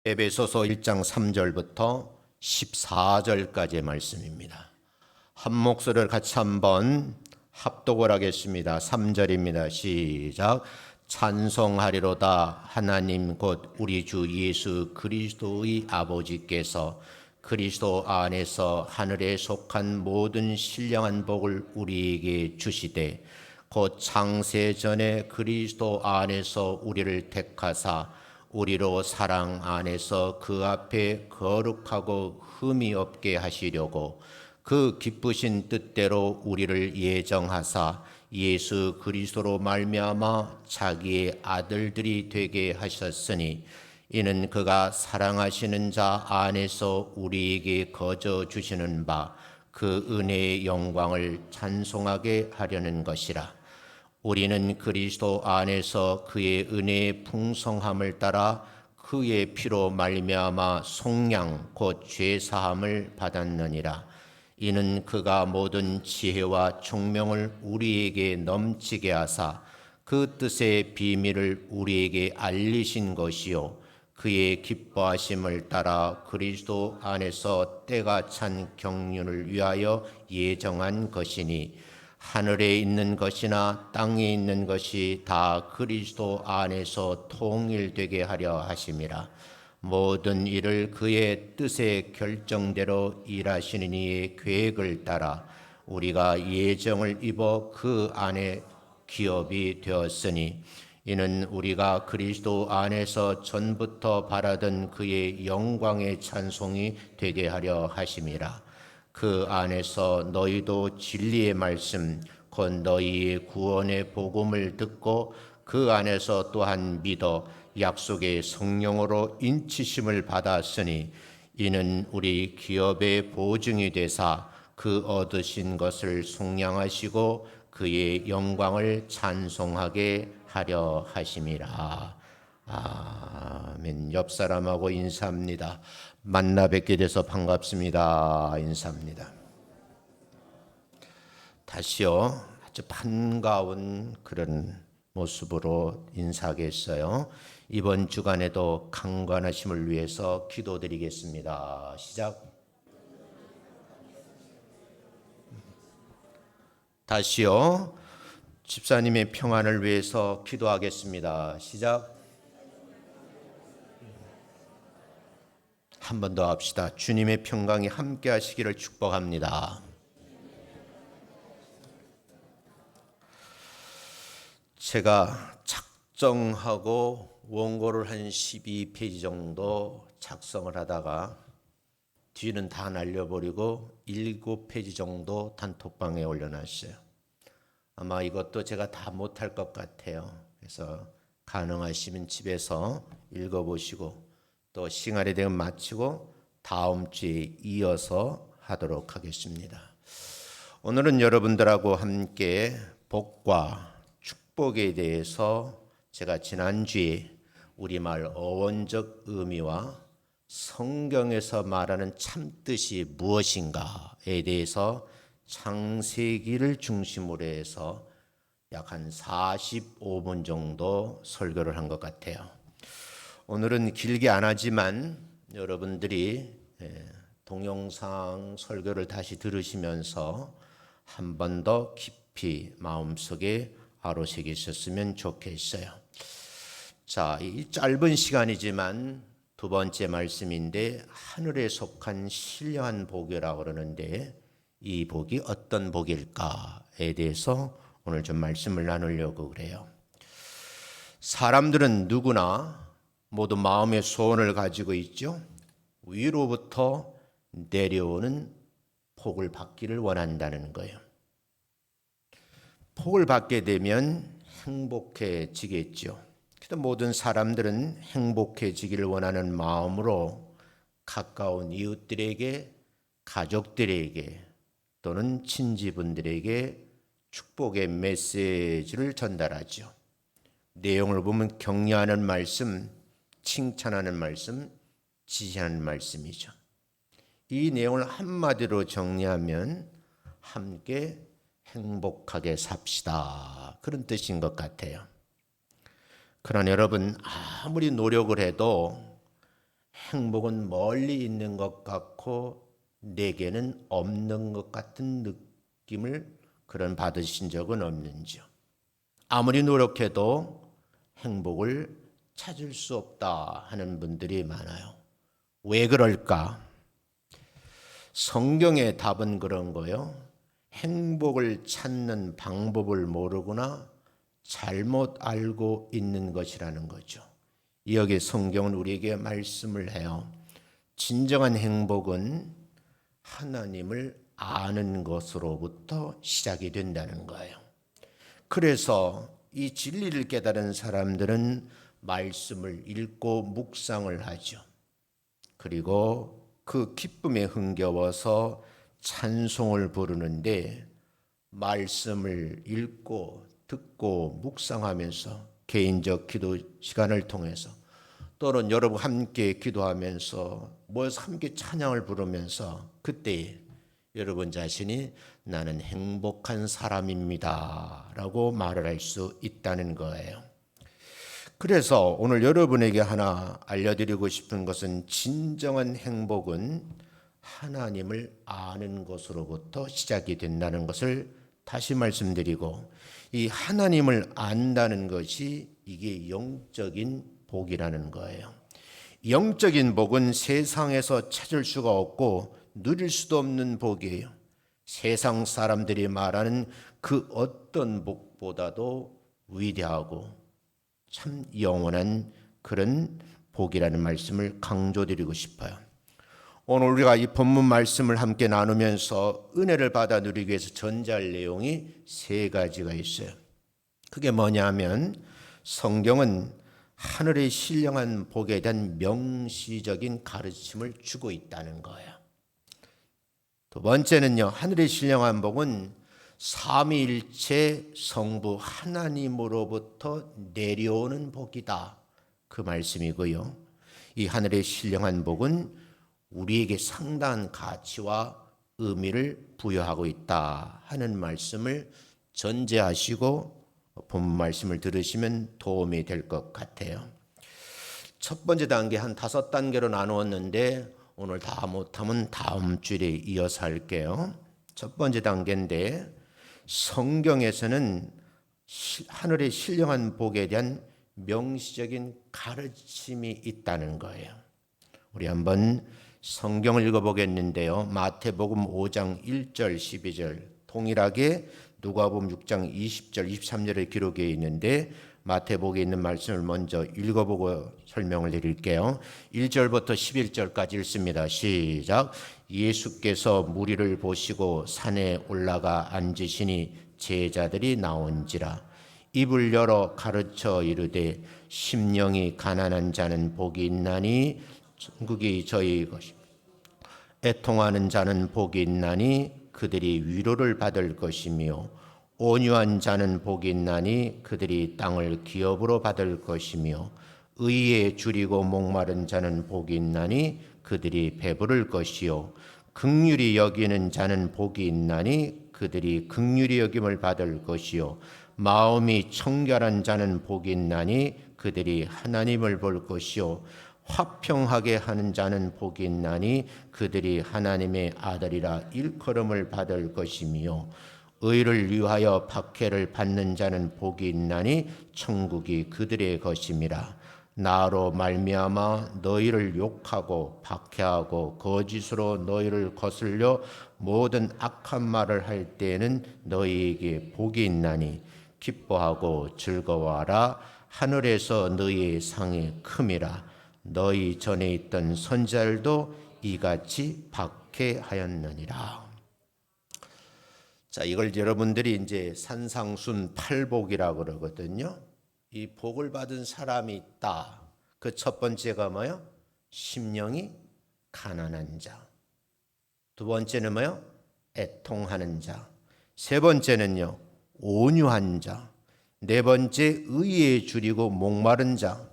에베소서 1장 3절부터 14절까지의 말씀입니다. 한 목소리를 같이 한번 합독을 하겠습니다. 3절입니다. 시작. 찬송하리로다 하나님 곧 우리 주 예수 그리스도의 아버지께서 그리스도 안에서 하늘에 속한 모든 신령한 복을 우리에게 주시되 곧 창세전에 그리스도 안에서 우리를 택하사 우리로 사랑 안에서 그 앞에 거룩하고 흠이 없게 하시려고 그 기쁘신 뜻대로 우리를 예정하사 예수 그리스도로 말미암아 자기의 아들들이 되게 하셨으니 이는 그가 사랑하시는 자 안에서 우리에게 거저 주시는 바 그 은혜의 영광을 찬송하게 하려는 것이라. 우리는 그리스도 안에서 그의 은혜의 풍성함을 따라 그의 피로 말미암아 속량 곧 죄사함을 받았느니라. 이는 그가 모든 지혜와 총명을 우리에게 넘치게 하사 그 뜻의 비밀을 우리에게 알리신 것이요 그의 기뻐하심을 따라 그리스도 안에서 때가 찬 경륜을 위하여 예정한 것이니 하늘에 있는 것이나 땅에 있는 것이 다 그리스도 안에서 통일되게 하려 하심이라. 모든 일을 그의 뜻의 결정대로 일하시는 이의 계획을 따라 우리가 예정을 입어 그 안에 기업이 되었으니 이는 우리가 그리스도 안에서 전부터 바라던 그의 영광의 찬송이 되게 하려 하심이라. 그 안에서 너희도 진리의 말씀 곧 너희의 구원의 복음을 듣고 그 안에서 또한 믿어 약속의 성령으로 인치심을 받았으니 이는 우리 기업의 보증이 되사 그 얻으신 것을 속량하시고 그의 영광을 찬송하게 하려 하심이라. 아멘. 옆 사람하고 인사합니다. 만나 뵙게 돼서 반갑습니다. 인사합니다. 다시요. 아주 반가운 그런 모습으로 인사하겠어요. 이번 주간에도 강건하심을 위해서 기도드리겠습니다. 시작. 다시요. 집사님의 평안을 위해서 기도하겠습니다. 시작. 한 번 더 합시다. 주님의 평강이 함께 하시기를 축복합니다. 제가 작정하고 원고를 한 12페이지 정도 작성을 하다가 뒤는 다 날려버리고 7페이지 정도 단톡방에 올려놨어요. 아마 이것도 제가 다 못할 것 같아요. 그래서 가능하시면 집에서 읽어보시고 또 시간이 되면 마치고 다음 주에 이어서 하도록 하겠습니다. 오늘은 여러분들하고 함께 복과 축복에 대해서 제가 지난주에 우리말 어원적 의미와 성경에서 말하는 참뜻이 무엇인가에 대해서 창세기를 중심으로 해서 약 한 45분 정도 설교를 한 것 같아요. 오늘은 길게 안 하지만 여러분들이 동영상 설교를 다시 들으시면서 한 번 더 깊이 마음속에 아로새기셨으면 좋겠어요. 자, 이 짧은 시간이지만 두 번째 말씀인데 하늘에 속한 신령한 복이라고 그러는데 이 복이 어떤 복일까에 대해서 오늘 좀 말씀을 나누려고 그래요. 사람들은 누구나 모두 마음의 소원을 가지고 있죠. 위로부터 내려오는 복을 받기를 원한다는 거예요. 복을 받게 되면 행복해지겠죠. 그래서 모든 사람들은 행복해지기를 원하는 마음으로 가까운 이웃들에게, 가족들에게 또는 친지분들에게 축복의 메시지를 전달하죠. 내용을 보면 격려하는 말씀, 칭찬하는 말씀, 지시하는 말씀이죠. 이 내용을 한마디로 정리하면 함께 행복하게 삽시다. 그런 뜻인 것 같아요. 그러나 여러분 아무리 노력을 해도 행복은 멀리 있는 것 같고 내게는 없는 것 같은 느낌을 그런 받으신 적은 없는지요? 아무리 노력해도 행복을 찾을 수 없다 하는 분들이 많아요. 왜 그럴까? 성경의 답은 그런 거예요. 행복을 찾는 방법을 모르거나 잘못 알고 있는 것이라는 거죠. 여기 성경은 우리에게 말씀을 해요. 진정한 행복은 하나님을 아는 것으로부터 시작이 된다는 거예요. 그래서 이 진리를 깨달은 사람들은 말씀을 읽고 묵상을 하죠. 그리고 그 기쁨에 흥겨워서 찬송을 부르는데 말씀을 읽고 듣고 묵상하면서 개인적 기도 시간을 통해서 또는 여러분 함께 기도하면서 모여서 함께 찬양을 부르면서 그때 여러분 자신이 나는 행복한 사람입니다 라고 말을 할 수 있다는 거예요. 그래서 오늘 여러분에게 하나 알려드리고 싶은 것은 진정한 행복은 하나님을 아는 것으로부터 시작이 된다는 것을 다시 말씀드리고, 이 하나님을 안다는 것이 이게 영적인 복이라는 거예요. 영적인 복은 세상에서 찾을 수가 없고 누릴 수도 없는 복이에요. 세상 사람들이 말하는 그 어떤 복보다도 위대하고 참 영원한 그런 복이라는 말씀을 강조드리고 싶어요. 오늘 우리가 이 본문 말씀을 함께 나누면서 은혜를 받아 누리기 위해서 전제할 내용이 세 가지가 있어요. 그게 뭐냐면 성경은 하늘의 신령한 복에 대한 명시적인 가르침을 주고 있다는 거예요. 두 번째는요, 하늘의 신령한 복은 삼위일체 성부 하나님으로부터 내려오는 복이다, 그 말씀이고요. 이 하늘의 신령한 복은 우리에게 상당한 가치와 의미를 부여하고 있다 하는 말씀을 전제하시고 본문 말씀을 들으시면 도움이 될 것 같아요. 첫 번째 단계 한 5단계로 나누었는데 오늘 다 못하면 다음 주에 이어서 할게요. 첫 번째 단계인데 성경에서는 하늘의 신령한 복에 대한 명시적인 가르침이 있다는 거예요. 우리 한번 성경을 읽어보겠는데요. 마태복음 5장 1절 12절 동일하게 누가복음 6장 20절 23절의 기록에 있는데 마태복음에 있는 말씀을 먼저 읽어보고 설명을 드릴게요. 1절부터 11절까지 읽습니다. 시작. 예수께서 무리를 보시고 산에 올라가 앉으시니 제자들이 나온지라. 입을 열어 가르쳐 이르되 심령이 가난한 자는 복이 있나니 천국이 저희 것입니다. 애통하는 자는 복이 있나니 그들이 위로를 받을 것이며 온유한 자는 복이 있나니 그들이 땅을 기업으로 받을 것이며 의에 줄이고 목마른 자는 복이 있나니 그들이 배부를 것이요 긍휼히 여기는 자는 복이 있나니 그들이 긍휼히 여김을 받을 것이요 마음이 청결한 자는 복이 있나니 그들이 하나님을 볼 것이요 화평하게 하는 자는 복이 있나니 그들이 하나님의 아들이라 일컬음을 받을 것이며 의를 위하여 박해를 받는 자는 복이 있나니 천국이 그들의 것임이라. 나로 말미암아 너희를 욕하고 박해하고 거짓으로 너희를 거슬려 모든 악한 말을 할 때에는 너희에게 복이 있나니 기뻐하고 즐거워하라. 하늘에서 너희의 상이 큼이라. 너희 전에 있던 선지자들도 이같이 박해하였느니라. 자, 이걸 여러분들이 이제 산상순 팔복이라고 그러거든요. 이 복을 받은 사람이 있다. 그 첫 번째가 뭐요? 심령이 가난한 자. 두 번째는 뭐요? 애통하는 자. 세 번째는요, 온유한 자. 네 번째, 의에 줄이고 목마른 자.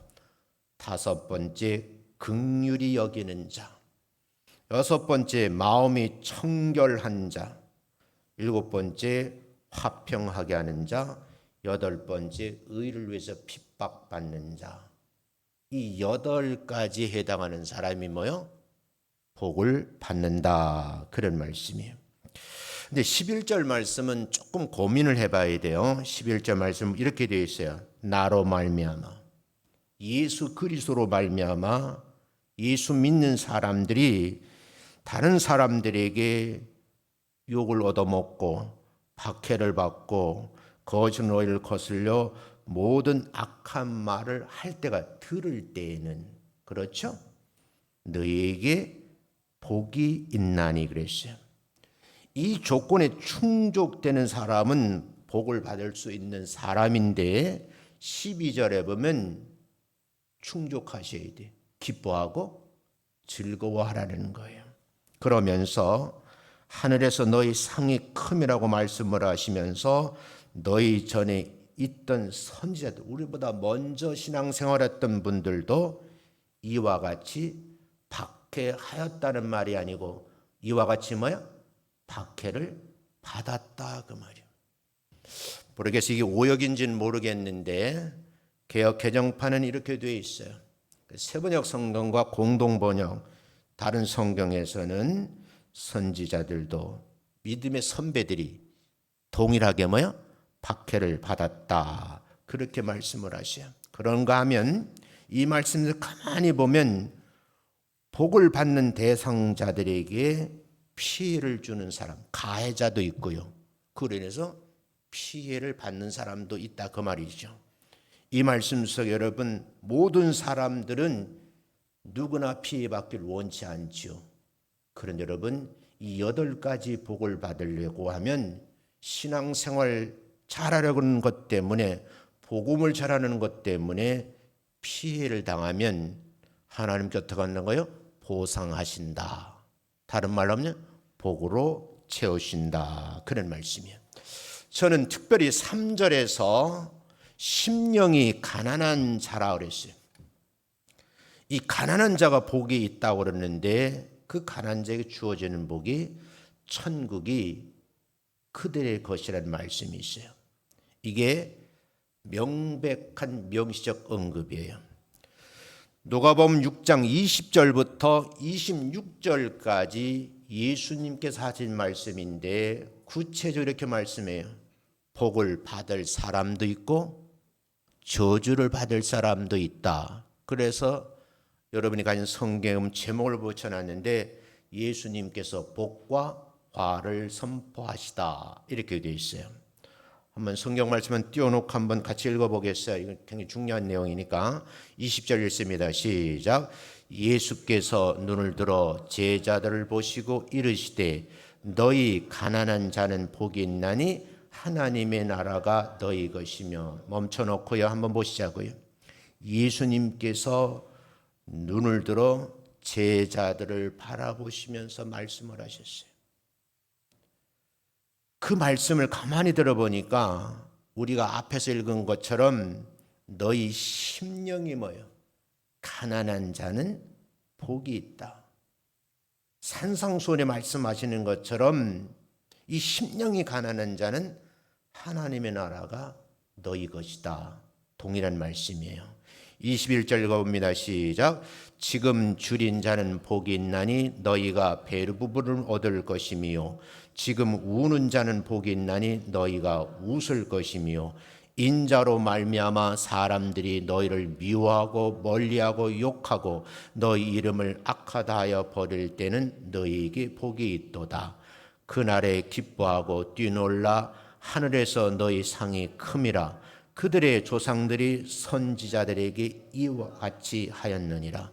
다섯 번째, 긍휼히 여기는 자. 여섯 번째, 마음이 청결한 자. 일곱 번째, 화평하게 하는 자. 여덟 번째, 의를 위해서 핍박받는 자. 이 8가지에 해당하는 사람이 뭐요? 복을 받는다. 그런 말씀이에요. 근데 11절 말씀은 조금 고민을 해봐야 돼요. 11절 말씀 이렇게 되어 있어요. 나로 말미암아, 예수 그리스도로 말미암아 예수 믿는 사람들이 다른 사람들에게 욕을 얻어먹고 박해를 받고 거짓 노예를 거슬려 모든 악한 말을 할 때가 들을 때에는, 그렇죠? 너희에게 복이 있나니 그랬어요. 이 조건에 충족되는 사람은 복을 받을 수 있는 사람인데 12절에 보면 충족하셔야 돼. 기뻐하고 즐거워하라는 거예요. 그러면서 하늘에서 너희 상이 큼이라고 말씀을 하시면서 너희 전에 있던 선지자들, 우리보다 먼저 신앙생활했던 분들도 이와 같이 박해하였다는 말이 아니고 이와 같이 뭐야? 박해를 받았다 그 말이에요. 모르겠어요. 이게 오역인지는 모르겠는데 개역 개정판은 이렇게 되어 있어요. 세번역 성경과 공동번역 다른 성경에서는 선지자들도 믿음의 선배들이 동일하게 뭐요? 박해를 받았다. 그렇게 말씀을 하셔요. 그런가 하면 이 말씀을 가만히 보면 복을 받는 대상자들에게 피해를 주는 사람, 가해자도 있고요. 그로 인해서 피해를 받는 사람도 있다 그 말이죠. 이 말씀 속 여러분, 모든 사람들은 누구나 피해받기를 원치 않지요. 그런데 여러분, 이 8가지 복을 받으려고 하면 신앙생활 잘하려고 하는 것 때문에, 복음을 잘하는 것 때문에 피해를 당하면 하나님께 어떻게 하는 거예요? 보상하신다. 다른 말로 하면 복으로 채우신다. 그런 말씀이에요. 저는 특별히 3절에서 심령이 가난한 자라 그랬어요. 이 가난한 자가 복이 있다고 그러는데 그 가난한 자에게 주어지는 복이 천국이 그들의 것이라는 말씀이 있어요. 이게 명백한 명시적 언급이에요. 누가복음 6장 20절부터 26절까지 예수님께서 하신 말씀인데 구체적으로 이렇게 말씀해요. 복을 받을 사람도 있고 저주를 받을 사람도 있다. 그래서 여러분이 가진 성경 제목을 붙여놨는데 예수님께서 복과 화를 선포하시다 이렇게 되어 있어요. 한번 성경 말씀은 띄워놓고 한번 같이 읽어보겠어요. 이건 굉장히 중요한 내용이니까 20절 읽습니다. 시작. 예수께서 눈을 들어 제자들을 보시고 이르시되 너희 가난한 자는 복이 있나니 하나님의 나라가 너희 것이며. 멈춰놓고요 한번 보시자고요. 예수님께서 눈을 들어 제자들을 바라보시면서 말씀을 하셨어요. 그 말씀을 가만히 들어보니까 우리가 앞에서 읽은 것처럼 너희 심령이 뭐예요? 가난한 자는 복이 있다. 산상수훈에 말씀하시는 것처럼 이 심령이 가난한 자는 하나님의 나라가 너희 것이다. 동일한 말씀이에요. 21절 읽어봅니다. 시작. 지금 줄인 자는 복이 있나니 너희가 배부름을 얻을 것이며 지금 우는 자는 복이 있나니 너희가 웃을 것이며 인자로 말미암아 사람들이 너희를 미워하고 멀리하고 욕하고 너희 이름을 악하다 하여 버릴 때는 너희에게 복이 있도다. 그날에 기뻐하고 뛰놀라 하늘에서 너희 상이 큼이라. 그들의 조상들이 선지자들에게 이와 같이 하였느니라.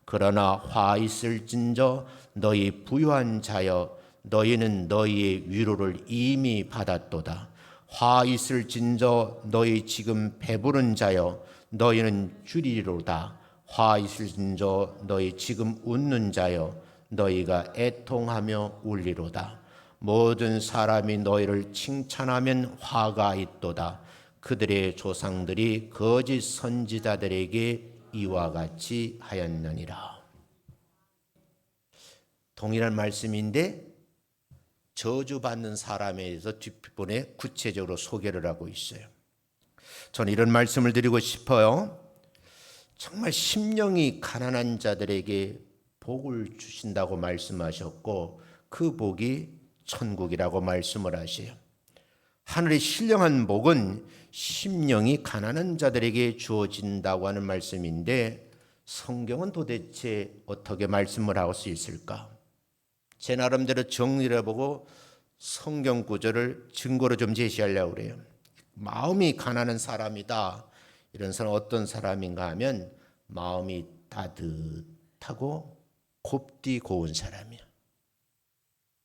그러나 화 있을진저 너희 부유한 자여 너희는 너희의 위로를 이미 받았도다. 화 있을진저 너희 지금 배부른 자여 너희는 주리로다. 화 있을진저 너희 지금 웃는 자여 너희가 애통하며 울리로다. 모든 사람이 너희를 칭찬하면 화가 있도다. 그들의 조상들이 거짓 선지자들에게 이와 같이 하였느니라. 동일한 말씀인데 저주받는 사람에 대해서 뒷부분에 구체적으로 소개를 하고 있어요. 저는 이런 말씀을 드리고 싶어요. 정말 심령이 가난한 자들에게 복을 주신다고 말씀하셨고 그 복이 천국이라고 말씀을 하세요. 하늘의 신령한 복은 심령이 가난한 자들에게 주어진다고 하는 말씀인데 성경은 도대체 어떻게 말씀을 할 수 있을까? 제 나름대로 정리를 해보고 성경 구절을 증거로 좀 제시하려고 그래요. 마음이 가난한 사람이다. 이런 사람은 어떤 사람인가 하면 마음이 따뜻하고 곱디 고운 사람이야.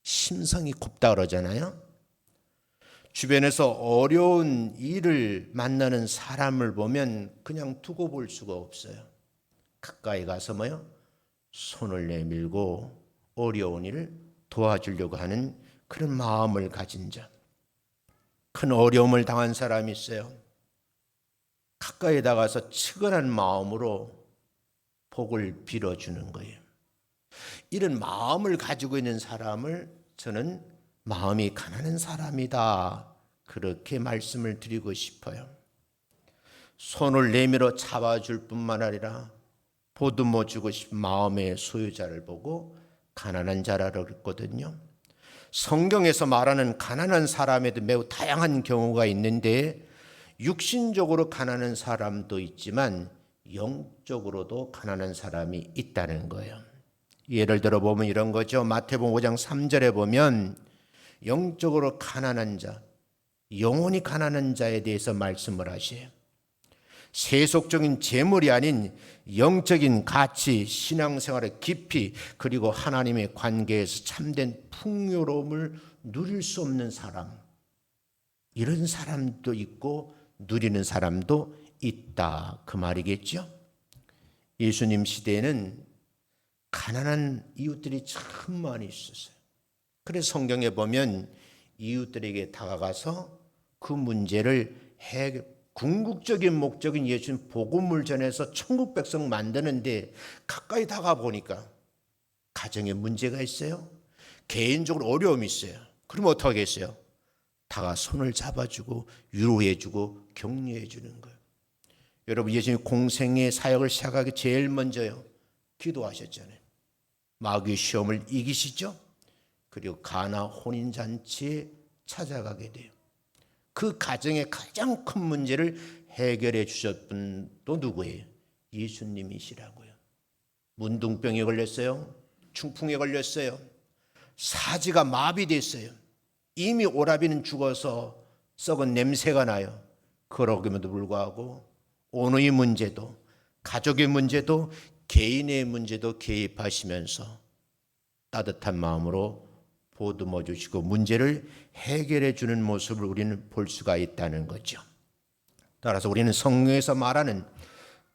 심성이 곱다 그러잖아요. 주변에서 어려운 일을 만나는 사람을 보면 그냥 두고 볼 수가 없어요. 가까이 가서 손을 내밀고 어려운 일을 도와주려고 하는 그런 마음을 가진 자. 큰 어려움을 당한 사람이 있어요. 가까이 다가서 측은한 마음으로 복을 빌어주는 거예요. 이런 마음을 가지고 있는 사람을 저는 마음이 가난한 사람이다. 그렇게 말씀을 드리고 싶어요. 손을 내밀어 잡아줄 뿐만 아니라 보듬어 주고 싶은 마음의 소유자를 보고 가난한 자라고 그랬거든요. 성경에서 말하는 가난한 사람에도 매우 다양한 경우가 있는데 육신적으로 가난한 사람도 있지만 영적으로도 가난한 사람이 있다는 거예요. 예를 들어 보면 이런 거죠. 마태복음 5장 3절에 보면 영적으로 가난한 자, 영혼이 가난한 자에 대해서 말씀을 하셔요. 세속적인 재물이 아닌 영적인 가치, 신앙생활의 깊이, 그리고 하나님의 관계에서 참된 풍요로움을 누릴 수 없는 사람, 이런 사람도 있고 누리는 사람도 있다, 그 말이겠죠. 예수님 시대에는 가난한 이웃들이 참 많이 있었어요. 그래서 성경에 보면 이웃들에게 다가가서 그 문제를 궁극적인 목적인 예수님 복음을 전해서 천국 백성 만드는데 가까이 다가 보니까 가정에 문제가 있어요. 개인적으로 어려움이 있어요. 그럼 어떻게 하겠어요? 다가 손을 잡아주고 위로해주고 격려해주는 거예요. 여러분, 예수님 공생의 사역을 시작하기 제일 먼저요, 기도하셨잖아요. 마귀의 시험을 이기시죠. 그리고 가나 혼인잔치에 찾아가게 돼요. 그 가정의 가장 큰 문제를 해결해 주셨던 또 누구예요? 예수님이시라고요. 문둥병에 걸렸어요. 중풍에 걸렸어요. 사지가 마비됐어요. 이미 오라비는 죽어서 썩은 냄새가 나요. 그러기에도 불구하고 언어의 문제도, 가족의 문제도, 개인의 문제도 개입하시면서 따뜻한 마음으로 보듬어 주시고 문제를 해결해 주는 모습을 우리는 볼 수가 있다는 거죠. 따라서 우리는 성경에서 말하는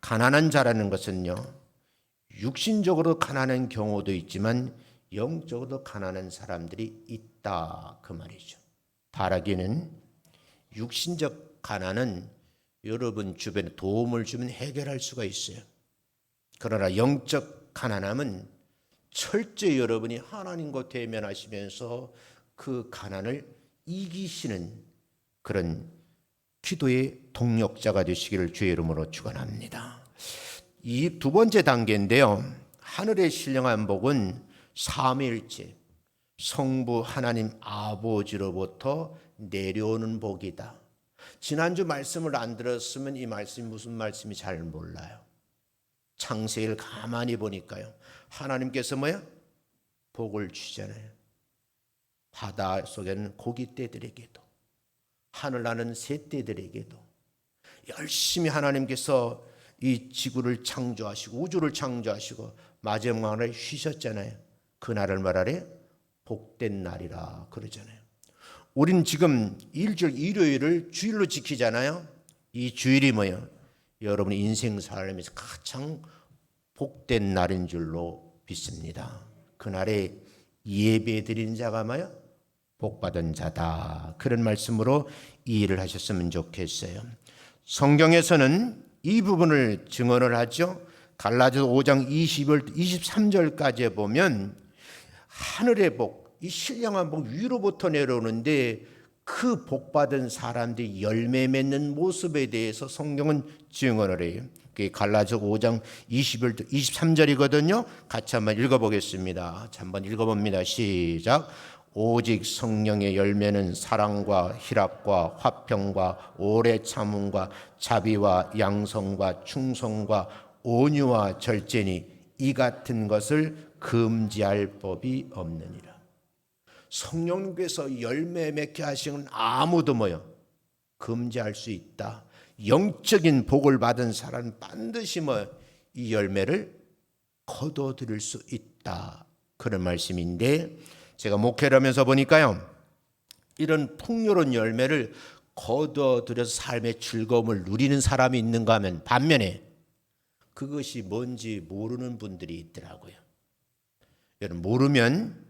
가난한 자라는 것은요, 육신적으로 가난한 경우도 있지만 영적으로 가난한 사람들이 있다, 그 말이죠. 바라기는 육신적 가난은 여러분 주변에 도움을 주면 해결할 수가 있어요. 그러나 영적 가난함은 철저히 여러분이 하나님과 대면하시면서 그 가난을 이기시는 그런 기도의 동력자가 되시기를 주의 이름으로 축원합니다. 이 두 번째 단계인데요, 하늘의 신령한 복은 삼위일체 성부 하나님 아버지로부터 내려오는 복이다. 지난주 말씀을 안 들었으면 이 말씀이 무슨 말씀인지 잘 몰라요. 창세기를 가만히 보니까요, 하나님께서 복을 주잖아요. 바다 속에는 고기떼들에게도, 하늘 나는 새떼들에게도 열심히 하나님께서 이 지구를 창조하시고 우주를 창조하시고 마지막 날에 쉬셨잖아요. 그날을 말하래 복된 날이라 그러잖아요. 우린 지금 일주일 일요일을 주일로 지키잖아요. 이 주일이 여러분 인생 살면서 가장 복된 날인 줄로 믿습니다. 그날에 예배 드리는 자가 복받은 자다, 그런 말씀으로 이해를 하셨으면 좋겠어요. 성경에서는 이 부분을 증언을 하죠. 갈라디아서 5장 23절까지 보면 하늘의 복, 이 신령한 복 위로부터 내려오는데 그 복받은 사람들이 열매 맺는 모습에 대해서 성경은 증언을 해요. 그게 갈라디아서 5장 23절이거든요. 같이 한번 읽어보겠습니다. 한번 읽어봅니다. 시작. 오직 성령의 열매는 사랑과 희락과 화평과 오래 참음과 자비와 양성과 충성과 온유와 절제니 이 같은 것을 금지할 법이 없느니라. 성령님께서 열매 맺게 하시는 아무도 금지할 수 있다. 영적인 복을 받은 사람은 반드시 이 열매를 거둬들일 수 있다. 그런 말씀인데, 제가 목회를 하면서 보니까요, 이런 풍요로운 열매를 거둬들여서 삶의 즐거움을 누리는 사람이 있는가 하면 반면에 그것이 뭔지 모르는 분들이 있더라고요. 여러분, 모르면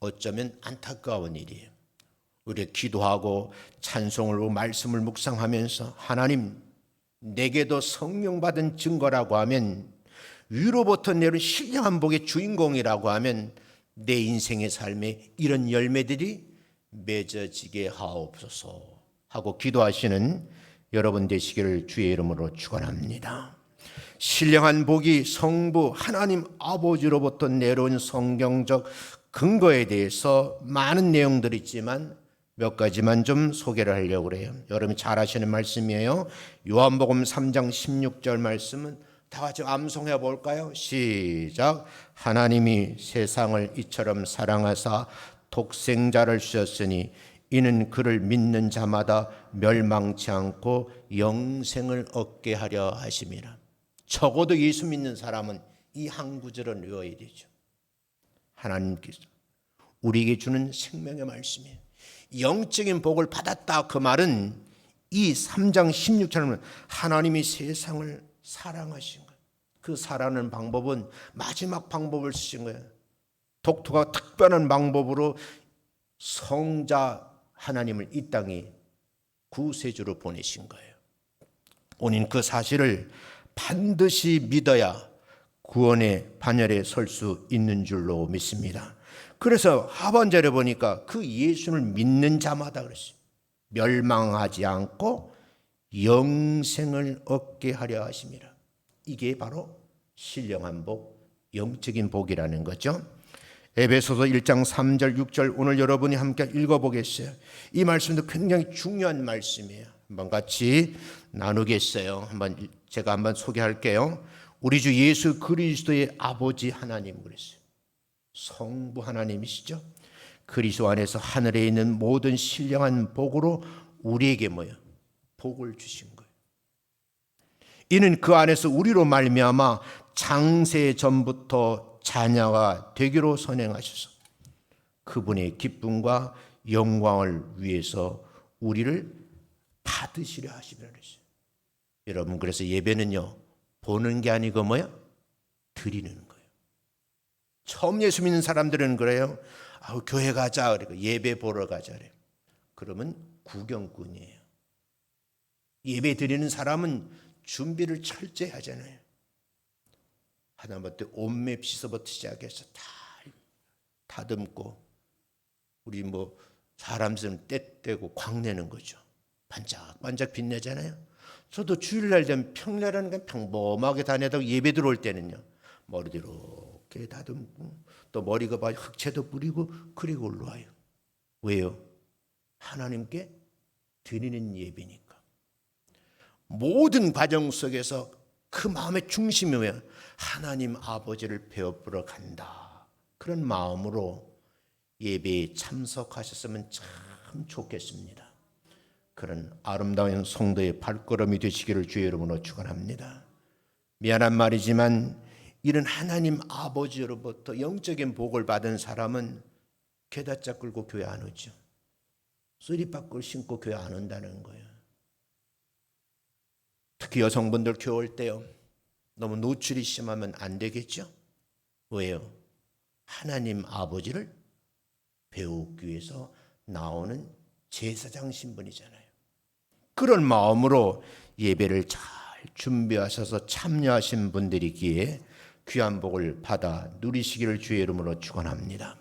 어쩌면 안타까운 일이에요. 우리가 기도하고 찬송을 하고 말씀을 묵상하면서 하나님, 내게도 성령 받은 증거라고 하면, 위로부터 내려온 신령한 복의 주인공이라고 하면 내 인생의 삶에 이런 열매들이 맺어지게 하옵소서 하고 기도하시는 여러분 되시기를 주의 이름으로 축원합니다. 신령한 복이 성부 하나님 아버지로부터 내려온 성경적 근거에 대해서 많은 내용들이 있지만 몇 가지만 좀 소개를 하려고 그래요. 여러분이 잘 아시는 말씀이에요. 요한복음 3장 16절 말씀은 다 같이 암송해 볼까요? 시작. 하나님이 세상을 이처럼 사랑하사 독생자를 주셨으니 이는 그를 믿는 자마다 멸망치 않고 영생을 얻게 하려 하심이라. 적어도 예수 믿는 사람은 이 한 구절은 외워야 되죠. 하나님께서 우리에게 주는 생명의 말씀이에요. 영적인 복을 받았다, 그 말은 이 3장 16절은 하나님이 세상을 사랑하신 거예요. 그 사랑하는 방법은 마지막 방법을 쓰신 거예요. 독특하고 특별한 방법으로 성자 하나님을 이 땅에 구세주로 보내신 거예요. 우리는 그 사실을 반드시 믿어야 구원의 반열에 설 수 있는 줄로 믿습니다. 그래서 하반절에 보니까 그 예수를 믿는 자마다 그랬어요. 멸망하지 않고 영생을 얻게 하려 하심이라. 이게 바로 신령한 복, 영적인 복이라는 거죠. 에베소서 1장 3절 6절 오늘 여러분이 함께 읽어보겠어요. 이 말씀도 굉장히 중요한 말씀이에요. 한번 같이 나누겠어요. 제가 한번 소개할게요. 우리 주 예수 그리스도의 아버지 하나님 그랬어요. 성부 하나님이시죠. 그리스도 안에서 하늘에 있는 모든 신령한 복으로 우리에게 복을 주신 거예요. 이는 그 안에서 우리로 말미암아 장세 전부터 자녀가 되기로 선행하셔서 그분의 기쁨과 영광을 위해서 우리를 받으시려 하시며 그랬어요. 여러분, 그래서 예배는요, 보는 게 아니고 드리는 거예요. 처음 예수 믿는 사람들은 그래요. 교회 가자 그리고 예배 보러 가자 그래요. 그러면 구경꾼이에요. 예배 드리는 사람은 준비를 철저히 하잖아요. 하다못해 옷맵 씻어부터 시작해서 다 다듬고, 우리 사람들은 떼떼고 광내는 거죠. 반짝반짝 빛내잖아요. 저도 주일날 되면 평일날은 그냥 평범하게 다니다가 예배 들어올 때는요, 머리도 이렇게 다듬고 또 머리가 흑채도 뿌리고 그리고 올라와요. 왜요? 하나님께 드리는 예배니까. 모든 과정 속에서 그 마음의 중심이 뭐예요? 하나님 아버지를 배워보러 간다. 그런 마음으로 예배에 참석하셨으면 참 좋겠습니다. 그런 아름다운 성도의 발걸음이 되시기를 주의 이름으로 축원합니다. 미안한 말이지만 이런 하나님 아버지로부터 영적인 복을 받은 사람은 게다짜 끌고 교회 안 오죠. 쓰리바꿀 신고 교회 안 온다는 거예요. 특히 여성분들 교회 올 때요, 너무 노출이 심하면 안 되겠죠? 왜요? 하나님 아버지를 배우기 위해서 나오는 제사장 신분이잖아요. 그런 마음으로 예배를 잘 준비하셔서 참여하신 분들이기에 귀한 복을 받아 누리시기를 주의 이름으로 축원합니다.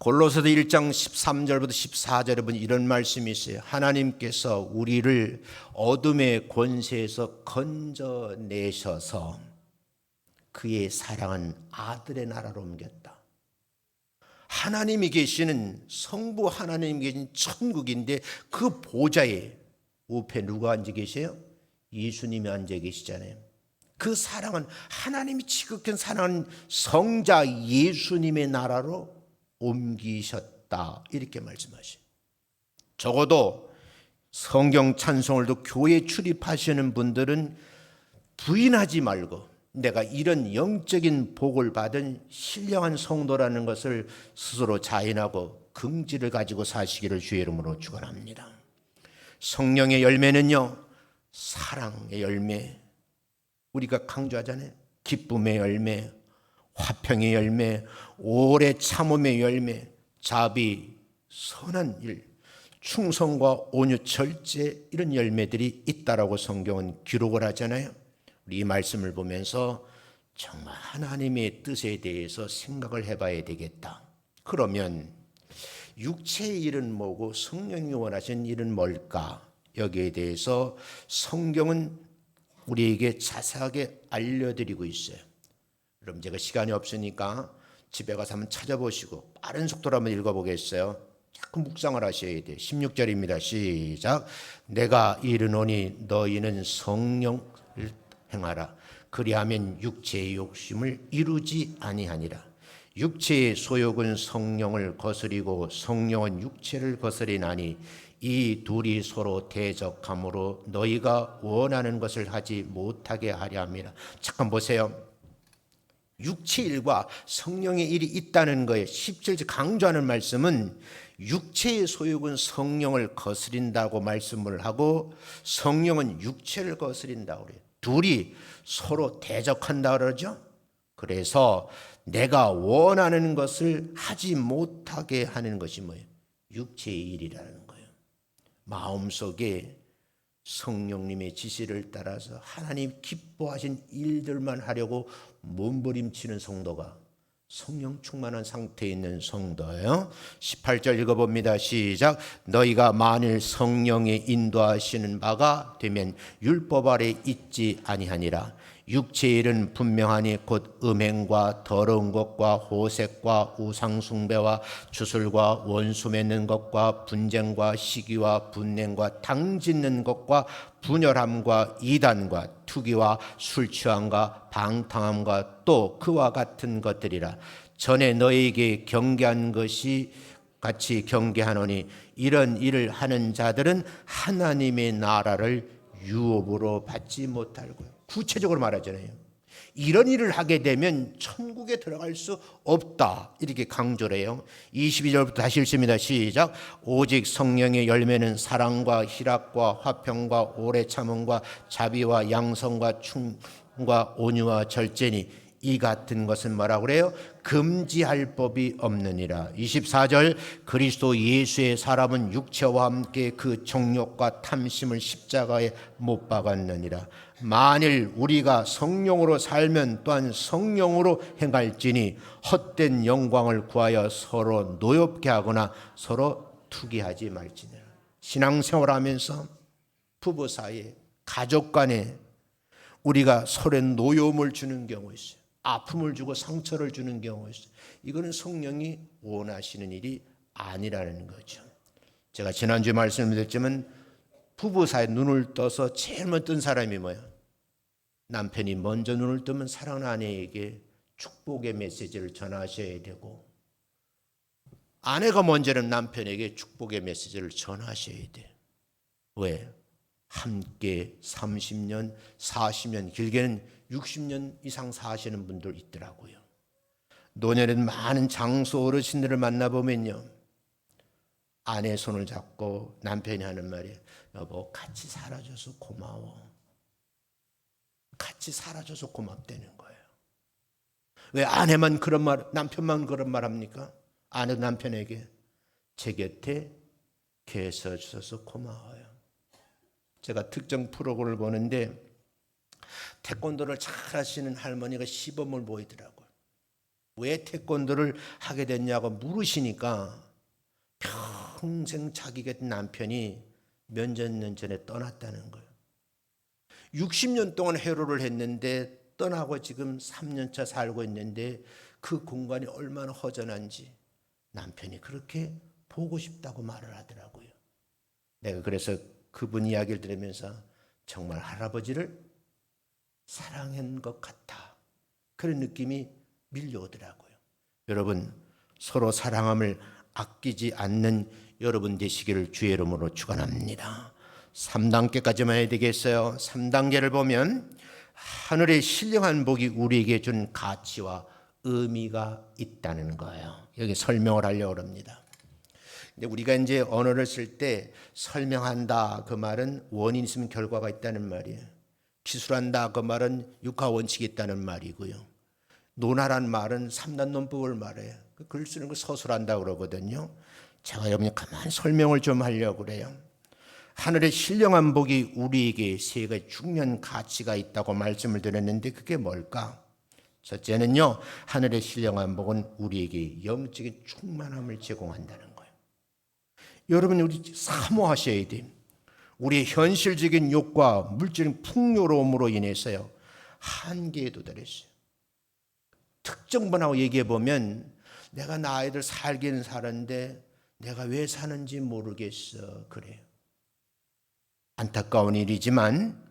골로새서 1장 13절부터 14절에 보면 이런 말씀이 있어요. 하나님께서 우리를 어둠의 권세에서 건져내셔서 그의 사랑한 아들의 나라로 옮겼다. 하나님이 계시는, 성부 하나님이 계신 천국인데 그 보좌에 우편에 누가 앉아 계세요? 예수님이 앉아 계시잖아요. 그 사랑은, 하나님이 지극히 사랑하는 성자 예수님의 나라로 옮기셨다, 이렇게 말씀하셔요. 적어도 성경 찬송을도 교회 출입하시는 분들은 부인하지 말고 내가 이런 영적인 복을 받은 신령한 성도라는 것을 스스로 자인하고 긍지를 가지고 사시기를 주의 이름으로 축원합니다. 성령의 열매는요, 사랑의 열매, 우리가 강조하잖아요. 기쁨의 열매, 화평의 열매, 오래 참음의 열매, 자비, 선한 일, 충성과 온유, 절제, 이런 열매들이 있다라고 성경은 기록을 하잖아요. 우리 이 말씀을 보면서 정말 하나님의 뜻에 대해서 생각을 해봐야 되겠다. 그러면 육체의 일은 뭐고 성령이 원하신 일은 뭘까? 여기에 대해서 성경은 우리에게 자세하게 알려드리고 있어요. 여러분, 제가 시간이 없으니까 집에 가서 한번 찾아보시고 빠른 속도로 한번 읽어보겠어요. 자꾸 묵상을 하셔야 돼요. 16절입니다. 시작. 내가 이르노니 너희는 성령을 행하라. 그리하면 육체의 욕심을 이루지 아니하니라. 육체의 소욕은 성령을 거스리고 성령은 육체를 거스리나니 이 둘이 서로 대적함으로 너희가 원하는 것을 하지 못하게 하려 함이라. 잠깐 보세요. 육체 일과 성령의 일이 있다는 거에 17절 강조하는 말씀은 육체의 소욕은 성령을 거스린다고 말씀을 하고 성령은 육체를 거스린다고 그래요. 둘이 서로 대적한다 그러죠. 그래서 내가 원하는 것을 하지 못하게 하는 것이 뭐예요? 육체의 일이라는 거예요. 마음속에 성령님의 지시를 따라서 하나님 기뻐하신 일들만 하려고 몸부림치는 성도가 성령 충만한 상태에 있는 성도예요. 18절 읽어봅니다. 시작. 너희가 만일 성령의 인도하시는 바가 되면 율법 아래 있지 아니하니라. 육체의 일은 분명하니 곧 음행과 더러운 것과 호색과 우상숭배와 주술과 원수 맺는 것과 분쟁과 시기와 분냉과 당짓는 것과 분열함과 이단과 투기와 술취함과 방탕함과 또 그와 같은 것들이라. 전에 너에게 경계한 것이 같이 경계하노니 이런 일을 하는 자들은 하나님의 나라를 유업으로 받지 못할 거예요. 구체적으로 말하잖아요. 이런 일을 하게 되면 천국에 들어갈 수 없다, 이렇게 강조를 해요. 22절부터 다시 읽습니다. 시작. 오직 성령의 열매는 사랑과 희락과 화평과 오래 참음과 자비와 양성과 충과 온유와 절제니 이 같은 것은 뭐라고 그래요? 금지할 법이 없느니라. 24절. 그리스도 예수의 사람은 육체와 함께 그 정욕과 탐심을 십자가에 못 박았느니라. 만일 우리가 성령으로 살면 또한 성령으로 행할지니 헛된 영광을 구하여 서로 노엽게 하거나 서로 투기하지 말지니라. 신앙생활하면서 부부 사이에, 가족 간에 우리가 서로의 노여움을 주는 경우 있어요. 아픔을 주고 상처를 주는 경우가 있어요. 이거는 성령이 원하시는 일이 아니라는 거죠. 제가 지난주에 말씀드렸지만 부부 사이에 눈을 떠서 제일 먼저 뜬 사람이 뭐예요? 남편이 먼저 눈을 뜨면 사랑하는 아내에게 축복의 메시지를 전하셔야 되고, 아내가 먼저는 남편에게 축복의 메시지를 전하셔야 돼요. 왜? 함께 30년, 40년, 길게는 60년 이상 사시는 분들 있더라고요. 노년에는 많은 장수 어르신들을 만나보면요, 아내 손을 잡고 남편이 하는 말이 여보 같이 살아줘서 고마워. 같이 살아줘서 고맙다는 거예요. 왜 아내만 그런 말, 남편만 그런 말 합니까? 아내 남편에게 제 곁에 계셔 주셔서 고마워요. 제가 특정 프로그램을 보는데 태권도를 잘 하시는 할머니가 시범을 보이더라고요. 왜 태권도를 하게 됐냐고 물으시니까 평생 자기 같은 남편이 몇 년 전에 떠났다는 거예요. 60년 동안 해로를 했는데 떠나고 지금 3년차 살고 있는데 그 공간이 얼마나 허전한지 남편이 그렇게 보고 싶다고 말을 하더라고요. 내가 그래서 그분 이야기를 들으면서 정말 할아버지를 사랑한 것 같아. 그런 느낌이 밀려오더라고요. 여러분, 서로 사랑함을 아끼지 않는 여러분 되시기를 주의 이름으로 축원합니다. 3단계까지만 해야 되겠어요. 3단계를 보면 하늘의 신령한 복이 우리에게 준 가치와 의미가 있다는 거예요. 여기 설명을 하려고 합니다. 근데 우리가 이제 언어를 쓸 때 설명한다 그 말은 원인 있으면 결과가 있다는 말이에요. 기술한다 그 말은 육하 원칙이 있다는 말이고요. 논하란 말은 3단 논법을 말해요. 글 쓰는 걸 서술한다 그러거든요. 제가 여러분이 가만히 설명을 좀 하려고 그래요. 하늘의 신령한 복이 우리에게 세 가지 중요한 가치가 있다고 말씀을 드렸는데 그게 뭘까? 첫째는요, 하늘의 신령한 복은 우리에게 영적인 충만함을 제공한다는 거예요. 여러분, 우리 사모하셔야 돼요. 우리의 현실적인 욕과 물질적인 풍요로움으로 인해서요, 한계에 도달했어요. 특정 분하고 얘기해 보면 내가 나 아이들 살기는 사는데 내가 왜 사는지 모르겠어. 그래요. 안타까운 일이지만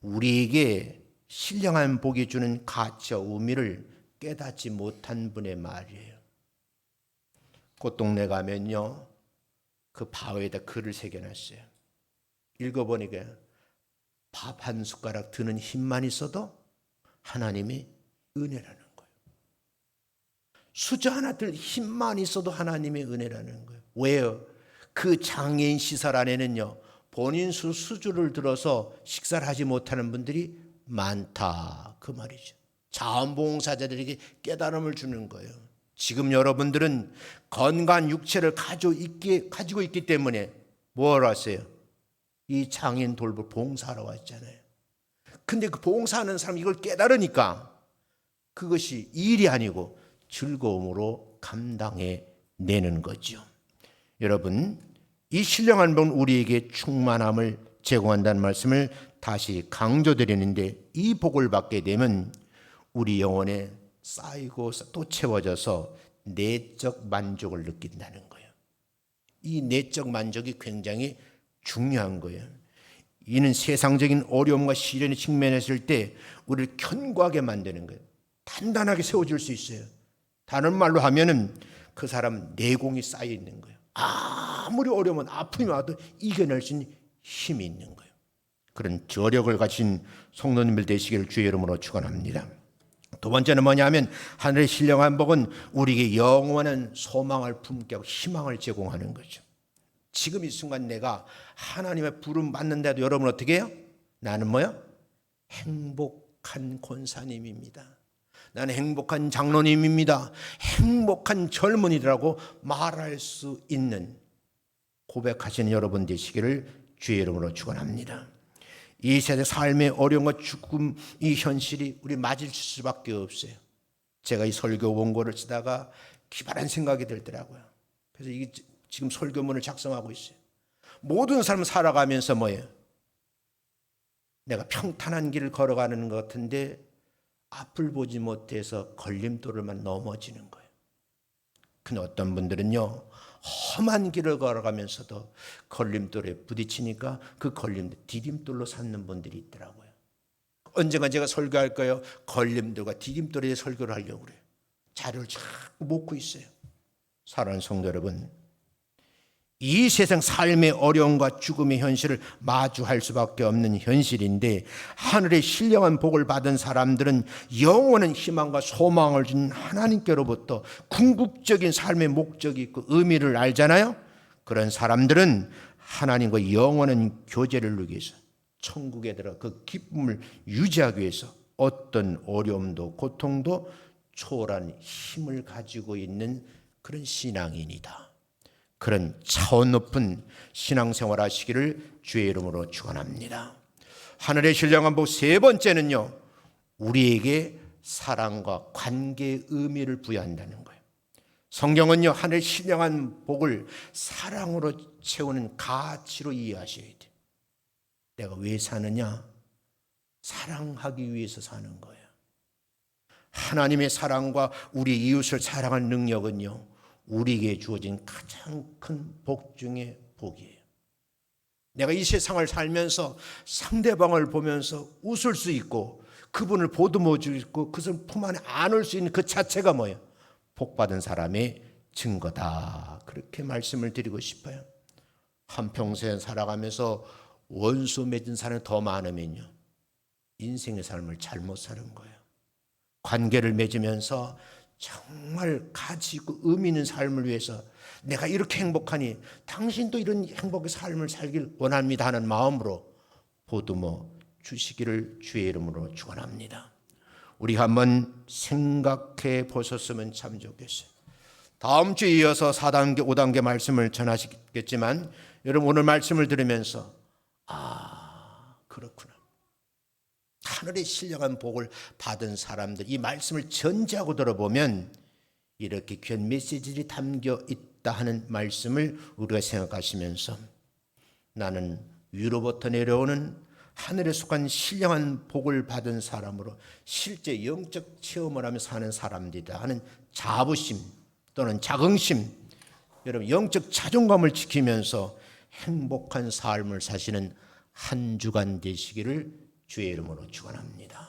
우리에게 신령한 복이 주는 가치와 의미를 깨닫지 못한 분의 말이에요. 꽃동네 가면요, 그 바위에다 글을 새겨놨어요. 읽어보니까 밥 한 숟가락 드는 힘만 있어도 하나님이 은혜라는 거예요. 수저 하나 들 힘만 있어도 하나님의 은혜라는 거예요. 왜요? 그 장애인 시설 안에는요, 본인 수주를 들어서 식사를 하지 못하는 분들이 많다 그 말이죠. 자원봉사자들에게 깨달음을 주는 거예요. 지금 여러분들은 건강한 육체를 가지고 있기 때문에 뭘 하세요? 이 장애인 돌볼 봉사하러 왔잖아요. 근데 그 봉사하는 사람이 이걸 깨달으니까 그것이 일이 아니고 즐거움으로 감당해 내는 거죠. 여러분, 이 신령한 복은 우리에게 충만함을 제공한다는 말씀을 다시 강조드리는데, 이 복을 받게 되면 우리 영혼에 쌓이고 또 채워져서 내적 만족을 느낀다는 거예요. 이 내적 만족이 굉장히 중요한 거예요. 이는 세상적인 어려움과 시련에 직면했을 때 우리를 견고하게 만드는 거예요. 단단하게 세워줄 수 있어요. 다른 말로 하면은 그 사람은 내공이 쌓여 있는 거예요. 아무리 어려우면 아픔이 와도 이겨낼 수 있는 힘이 있는 거예요. 그런 저력을 가진 성도님들 되시기를 주의 이름으로 축원합니다. 두 번째는 뭐냐면 하늘의 신령한 복은 우리에게 영원한 소망을 품게 하고 희망을 제공하는 거죠. 지금 이 순간 내가 하나님의 부름 받는데도 여러분 어떻게 해요? 나는 뭐요? 행복한 권사님입니다. 나는 행복한 장로님입니다. 행복한 젊은이라고 말할 수 있는 고백하시는 여러분 되시기를 주의 이름으로 축원합니다. 이 세대 삶의 어려움과 죽음 이 현실이 우리 맞을 수밖에 없어요. 제가 이 설교 원고를 쓰다가 기발한 생각이 들더라고요. 그래서 이게 지금 설교문을 작성하고 있어요. 모든 사람 살아가면서 뭐예요? 내가 평탄한 길을 걸어가는 것 같은데 앞을 보지 못해서 걸림돌을만 넘어지는 거예요. 근데 어떤 분들은요, 험한 길을 걸어가면서도 걸림돌에 부딪히니까 그 걸림돌 디딤돌로 삼는 분들이 있더라고요. 언젠가 제가 설교할 거예요. 걸림돌과 디딤돌에 설교를 하려고 그래요. 자료를 자꾸 모으고 있어요. 사랑하는 성도 여러분, 이 세상 삶의 어려움과 죽음의 현실을 마주할 수밖에 없는 현실인데, 하늘의 신령한 복을 받은 사람들은 영원한 희망과 소망을 준 하나님께로부터 궁극적인 삶의 목적이 있고 의미를 알잖아요. 그런 사람들은 하나님과 영원한 교제를 누리기 위해서, 천국에 들어 그 기쁨을 유지하기 위해서 어떤 어려움도 고통도 초월한 힘을 가지고 있는 그런 신앙인이다. 그런 차원 높은 신앙생활 하시기를 주의 이름으로 축원합니다. 하늘의 신령한 복 세 번째는요, 우리에게 사랑과 관계의 의미를 부여한다는 거예요. 성경은요, 하늘의 신령한 복을 사랑으로 채우는 가치로 이해하셔야 돼요. 내가 왜 사느냐? 사랑하기 위해서 사는 거예요. 하나님의 사랑과 우리 이웃을 사랑하는 능력은요, 우리에게 주어진 가장 큰 복 중의 복이에요. 내가 이 세상을 살면서 상대방을 보면서 웃을 수 있고 그분을 보듬어 줄 수 있고 그것을 품 안에 안을 수 있는 그 자체가 뭐예요? 복받은 사람의 증거다. 그렇게 말씀을 드리고 싶어요. 한평생 살아가면서 원수 맺은 사람이 더 많으면요, 인생의 삶을 잘못 사는 거예요. 관계를 맺으면서 정말 가치 있고 의미 있는 삶을 위해서 내가 이렇게 행복하니 당신도 이런 행복의 삶을 살길 원합니다 하는 마음으로 보듬어 주시기를 주의 이름으로 축원합니다. 우리 한번 생각해 보셨으면 참 좋겠어요. 다음 주에 이어서 4단계, 5단계 말씀을 전하시겠지만 여러분 오늘 말씀을 들으면서 그렇구나. 하늘의 신령한 복을 받은 사람들, 이 말씀을 전제하고 들어보면 이렇게 귀한 메시지들이 담겨 있다 하는 말씀을 우리가 생각하시면서 나는 위로부터 내려오는 하늘에 속한 신령한 복을 받은 사람으로 실제 영적 체험을 하며 사는 사람들이다 하는 자부심 또는 자긍심, 여러분 영적 자존감을 지키면서 행복한 삶을 사시는 한 주간 되시기를 주의 이름으로 축원합니다.